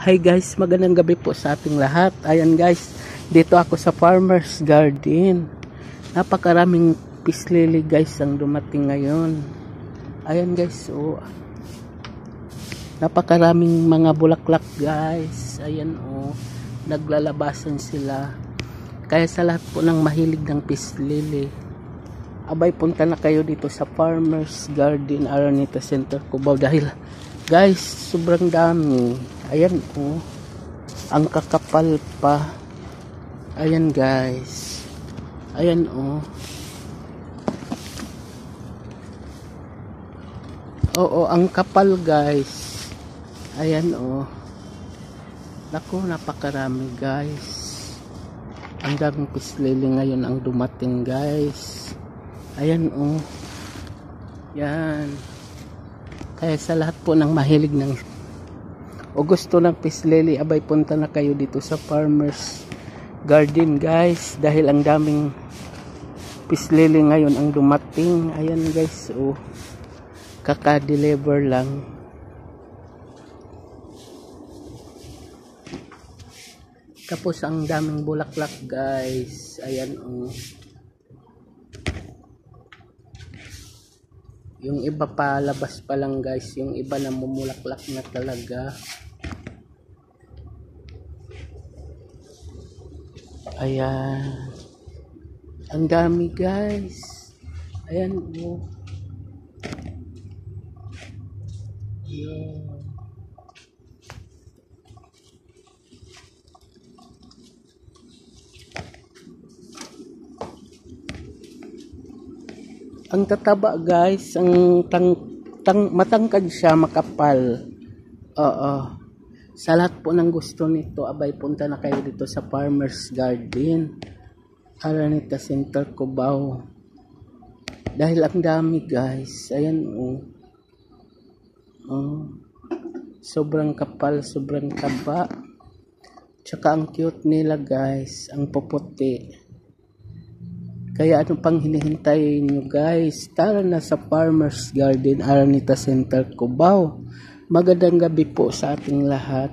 Hi guys, magandang gabi po sa ating lahat. Ayan guys, dito ako sa Farmer's Garden. Napakaraming peace lily guys ang dumating ngayon. Ayan guys, oh. Napakaraming mga bulaklak guys. Ayan oh, naglalabasan sila. Kaya sa lahat po ng mahilig ng peace lily, abay punta na kayo dito sa Farmer's Garden, Araneta Center, Cubao dahil guys, sobrang dami. Ayan oh, ang kakapal pa. Ayan guys. Ayan oh. Oo, ang kapal guys. Ayan oh. Naku, napakarami guys. Ang daming peace lily ngayon ang dumating guys. Ayan oh. Yan. Kaya sa lahat po ng mahilig ng o gusto ng peace lily, abay punta na kayo dito sa Farmer's Garden guys, dahil ang daming peace lily ngayon ang dumating. Ayan guys oh, kaka-deliver lang. Tapos ang daming bulaklak guys. Ayan oh. Yung iba pa labas pa lang guys, yung iba na mumulaklak na talaga. Ayan. Ang dami guys. Ayan oh. Ayan. Ang tataba guys, ang matangkad siya, makapal. Oo. Sa lahat po ng gusto nito, abay punta na kayo dito sa Farmer's Garden, Araneta Center, Cubao. Dahil ang dami guys. Ayan oh. Oh. Sobrang kapal, sobrang taba. Tsaka ang cute nila guys, ang puputi. Kaya ano pang hinihintay nyo guys? Tara na sa Farmer's Garden, Araneta Center, Cubao. Magandang gabi po sa ating lahat.